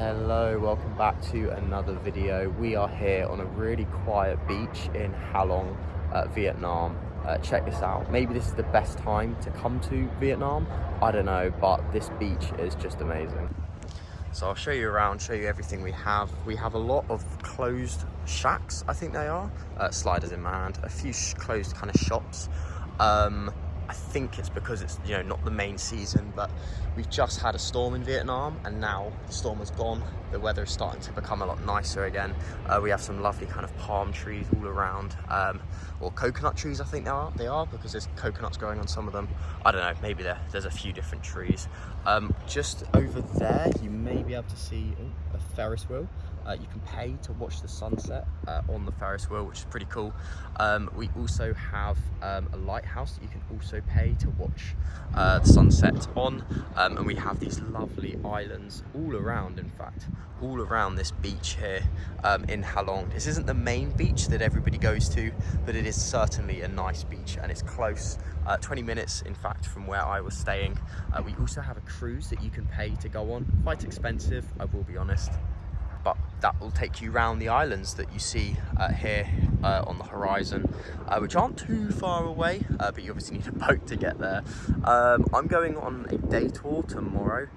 Hello, welcome back to another video. We are here on a really quiet beach in Ha Long, Vietnam. Check this out. Maybe this is the best time to come to Vietnam. I don't know, but this beach is just amazing. So I'll show you around, show you everything we have. We have a lot of closed shacks, I think they are. Sliders in my hand, a few closed kind of shops. I think it's because it's, not the main season, but we've just had a storm in Vietnam and now the storm has gone. The weather is starting to become a lot nicer again. We have some lovely kind of palm trees all around, or coconut trees, I think they are because there's coconuts growing on some of them. I don't know, maybe there's a few different trees. Just over there, you may be able to see a Ferris wheel. You can pay to watch the sunset on the Ferris wheel, which is pretty cool. We also have a lighthouse that you can also pay to watch the sunset on. And we have these lovely islands all around, in fact, all around this beach here in Ha Long. This isn't the main beach that everybody goes to, but it is certainly a nice beach and it's close, 20 minutes, in fact, from where I was staying. We also have a cruise that you can pay to go on, quite expensive, I will be honest. But that will take you around the islands that you see here on the horizon, which aren't too far away, but you obviously need a boat to get there. I'm going on a day tour tomorrow,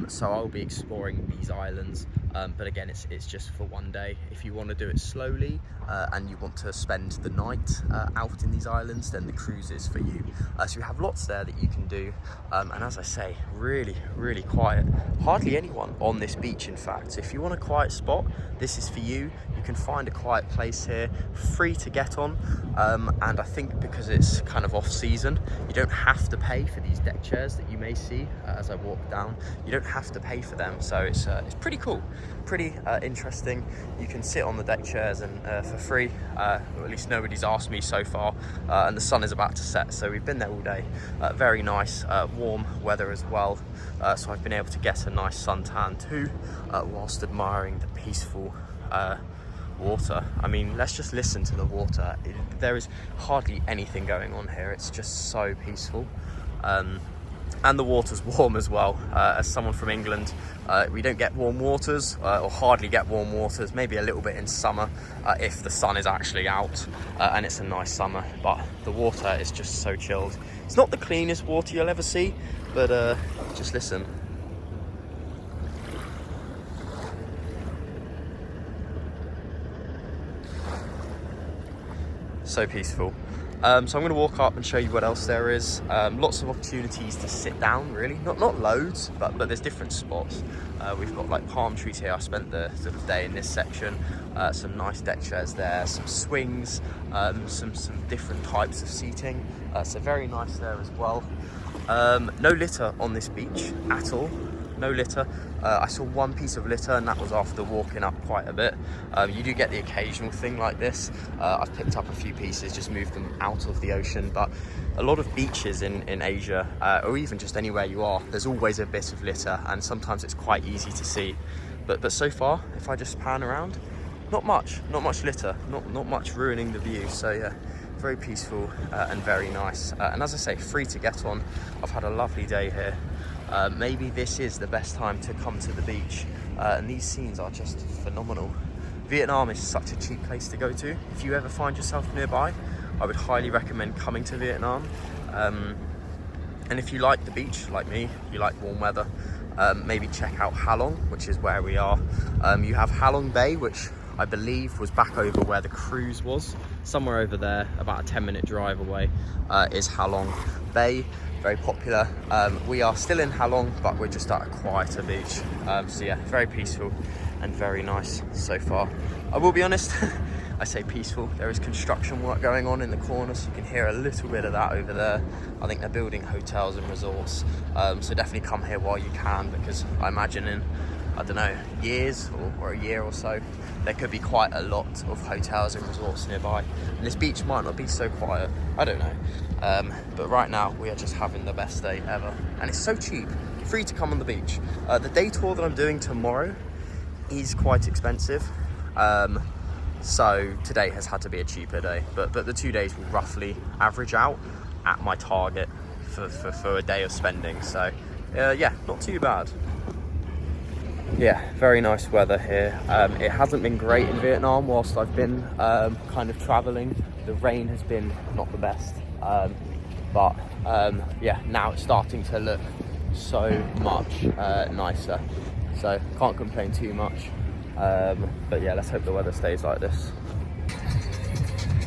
so I'll be exploring these islands, but again, it's just for one day. If you want to do it slowly and you want to spend the night out in these islands, then the cruise is for you. So you have lots there that you can do, and as I say, really quiet. Hardly anyone on this beach, in fact. So if you want a quiet spot, this is for you. You can find a quiet place here, free to get on, and I think because it's kind of off season, you don't have to pay for these deck chairs that you may see as I walk down. You don't have to pay for them, so it's pretty cool, pretty interesting. You can sit on the deck chairs and for free, or at least nobody's asked me so far, and the sun is about to set, so we've been there all day. Very nice, warm weather as well, so I've been able to get a nice suntan too, whilst admiring the peaceful water. I mean, let's just listen to the water. There is hardly anything going on here. It's just so peaceful. And the water's warm as well. As someone from England, we don't get warm waters, or hardly get warm waters, maybe a little bit in summer if the sun is actually out and it's a nice summer, but the water is just so chilled. It's not the cleanest water you'll ever see, but just listen. So peaceful. So I'm going to walk up and show you what else there is. Lots of opportunities to sit down, really. Not loads, but there's different spots. We've got like palm trees here. I spent the sort of day in this section. Some nice deck chairs there, some swings, some different types of seating. So very nice there as well. No litter on this beach at all. No litter. I saw one piece of litter and that was after walking up quite a bit. You do get the occasional thing like this. I've picked up a few pieces, just moved them out of the ocean, but a lot of beaches in Asia, or even just anywhere you are, there's always a bit of litter and sometimes it's quite easy to see. But so far, if I just pan around, not much litter, not much ruining the view. So yeah, very peaceful and very nice. And as I say, free to get on. I've had a lovely day here. Maybe this is the best time to come to the beach, and these scenes are just phenomenal. Vietnam is such a cheap place to go to. If you ever find yourself nearby, I would highly recommend coming to Vietnam. And if you like the beach, like me, you like warm weather, maybe check out Ha Long, which is where we are. You have Ha Long Bay, which I believe was back over where the cruise was. Somewhere over there, about a 10-minute drive away, is Ha Long Bay. Very popular. We are still in Ha Long, but we're just at a quieter beach. So yeah, very peaceful and very nice so far. I will be honest, I say peaceful. There is construction work going on in the corner, so you can hear a little bit of that over there. I think they're building hotels and resorts. So definitely come here while you can, because I imagine in, I don't know, years or a year or so, there could be quite a lot of hotels and resorts nearby. And this beach might not be so quiet, I don't know. But right now, we are just having the best day ever. And it's so cheap, free to come on the beach. The day tour that I'm doing tomorrow is quite expensive. So today has had to be a cheaper day. But the 2 days will roughly average out at my target for a day of spending. So yeah, not too bad. Yeah, very nice weather here. It hasn't been great in Vietnam whilst I've been kind of traveling. The rain has been not the best, but yeah, now it's starting to look so much nicer, so can't complain too much. But yeah, let's hope the weather stays like this.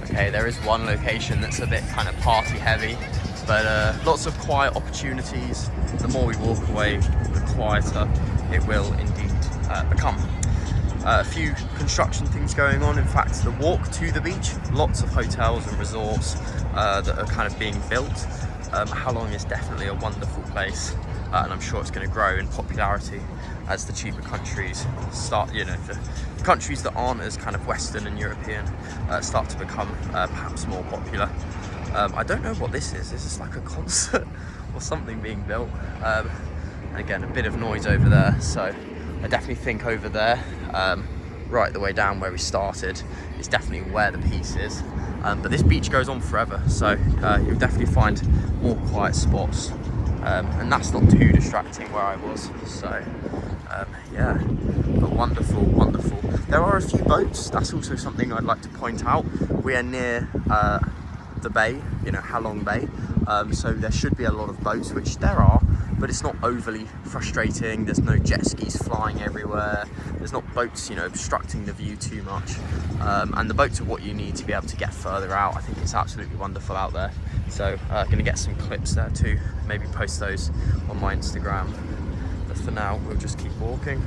Okay, there is one location that's a bit kind of party heavy, but lots of quiet opportunities. The more we walk away, the quieter it will indeed become. A few construction things going on. In fact, the walk to the beach, lots of hotels and resorts that are kind of being built. Ha Long is definitely a wonderful place, and I'm sure it's going to grow in popularity as the cheaper countries start, you know, the countries that aren't as kind of Western and European start to become perhaps more popular. I don't know what this is. Is this like a concert or something being built? And again, a bit of noise over there, so I definitely think over there, right the way down where we started, is definitely where the piece is. But this beach goes on forever, so you'll definitely find more quiet spots, and that's not too distracting where I was. So yeah, but wonderful, wonderful. There are a few boats. That's also something I'd like to point out. We are near the bay, you know, Ha Long Bay, so there should be a lot of boats, which there are, but it's not overly frustrating. There's no jet skis flying everywhere. There's not boats, you know, obstructing the view too much. And the boats are what you need to be able to get further out. I think it's absolutely wonderful out there. So gonna get some clips there too, maybe post those on my Instagram. But for now, we'll just keep walking.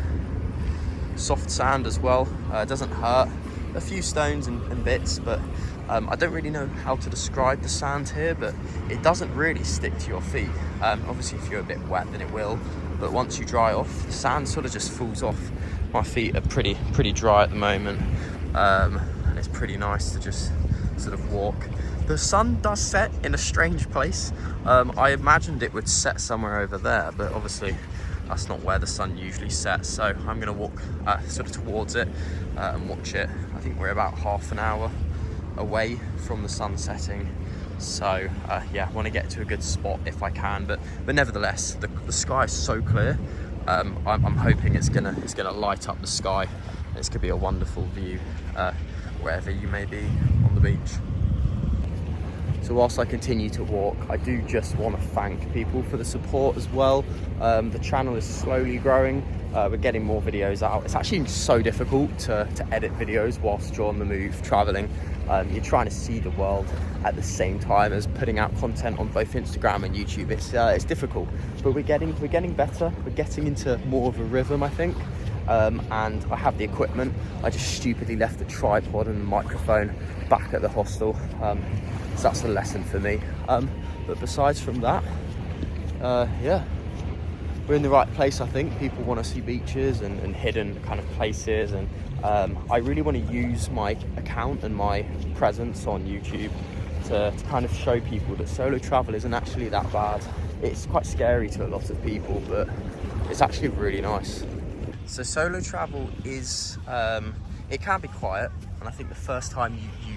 Soft sand as well, doesn't hurt. A few stones and bits, but I don't really know how to describe the sand here, but it doesn't really stick to your feet. Obviously if you're a bit wet then it will, but once you dry off, the sand sort of just falls off. My feet are pretty dry at the moment, and it's pretty nice to just sort of walk. The sun does set in a strange place. I imagined it would set somewhere over there, but obviously that's not where the sun usually sets, so I'm going to walk sort of towards it and watch it. I think we're about half an hour away from the sun setting, so yeah, I want to get to a good spot if I can, but nevertheless the sky is so clear. I'm hoping it's gonna light up the sky. It's gonna be a wonderful view wherever you may be on the beach. So whilst I continue to walk, I do just want to thank people for the support as well. The channel is slowly growing. We're getting more videos out. It's actually so difficult to edit videos whilst you're on the move, traveling. You're trying to see the world at the same time as putting out content on both Instagram and YouTube. It's difficult, but we're getting better. We're getting into more of a rhythm, I think. And I have the equipment. I just stupidly left the tripod and the microphone back at the hostel. So that's a lesson for me. But besides from that, yeah, we're in the right place. I think people want to see beaches and hidden kind of places, and I really want to use my account and my presence on YouTube to kind of show people that solo travel isn't actually that bad. It's quite scary to a lot of people, but it's actually really nice. So solo travel is, it can be quiet, and I think the first time you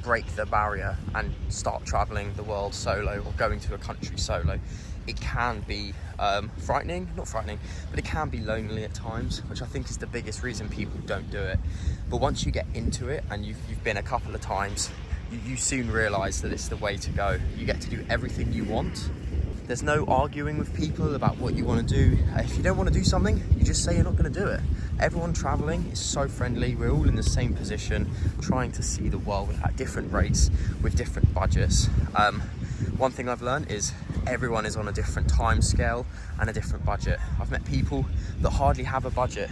break the barrier and start traveling the world solo or going to a country solo, it can be frightening, not frightening, but it can be lonely at times, which I think is the biggest reason people don't do it. But once you get into it and you've been a couple of times, you soon realise that it's the way to go. You get to do everything you want. There's no arguing with people about what you want to do. If you don't want to do something, you just say you're not going to do it. Everyone traveling is so friendly. We're all in the same position, trying to see the world at different rates with different budgets. One thing I've learned is everyone is on a different time scale and a different budget. I've met people that hardly have a budget.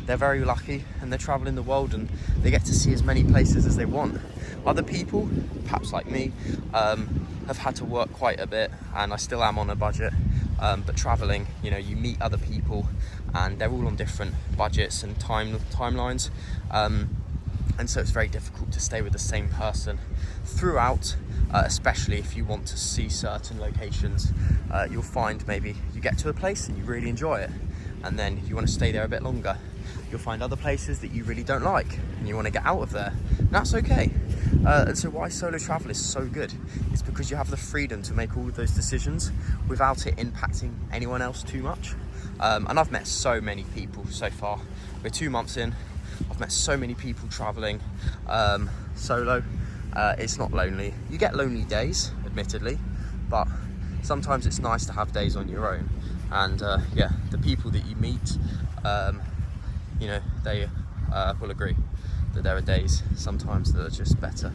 They're very lucky and they're traveling the world and they get to see as many places as they want. Other people, perhaps like me, have had to work quite a bit, and I still am on a budget, but traveling, you know, you meet other people and they're all on different budgets and timelines, and so it's very difficult to stay with the same person throughout, especially if you want to see certain locations. You'll find maybe you get to a place and you really enjoy it, and then you want to stay there a bit longer. You'll find other places that you really don't like and you want to get out of there, and that's okay. And so why solo travel is so good is because you have the freedom to make all of those decisions without it impacting anyone else too much. And I've met so many people so far. We're 2 months in. I've met so many people traveling solo. It's not lonely. You get lonely days, admittedly, but sometimes it's nice to have days on your own. And yeah, the people that you meet, you know, they will agree that there are days sometimes that are just better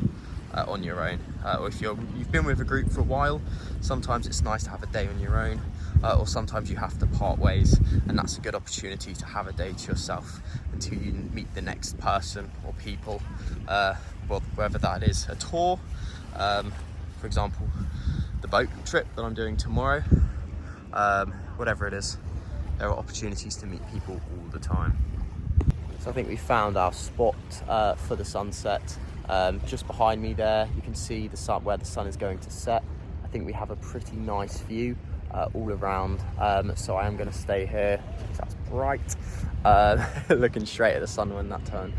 on your own. Or if you've been with a group for a while, sometimes it's nice to have a day on your own, or sometimes you have to part ways, and that's a good opportunity to have a day to yourself until you meet the next person or people, well, whether that is a tour, for example, the boat trip that I'm doing tomorrow, whatever it is, there are opportunities to meet people all the time. So I think we found our spot for the sunset. Just behind me there, you can see the sun, where the sun is going to set. I think we have a pretty nice view all around, so I am going to stay here. That's bright, looking straight at the sun when that turn,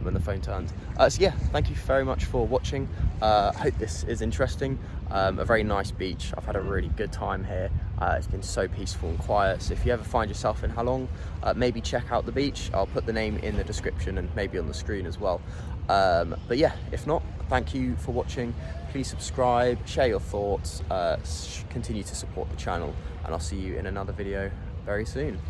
when the phone turns. So yeah, thank you very much for watching. I hope this is interesting. A very nice beach. I've had a really good time here. It's been so peaceful and quiet. So if you ever find yourself in Halong, maybe check out the beach. I'll put the name in the description and maybe on the screen as well. But yeah, if not, thank you for watching. Please subscribe, share your thoughts, continue to support the channel, and I'll see you in another video very soon.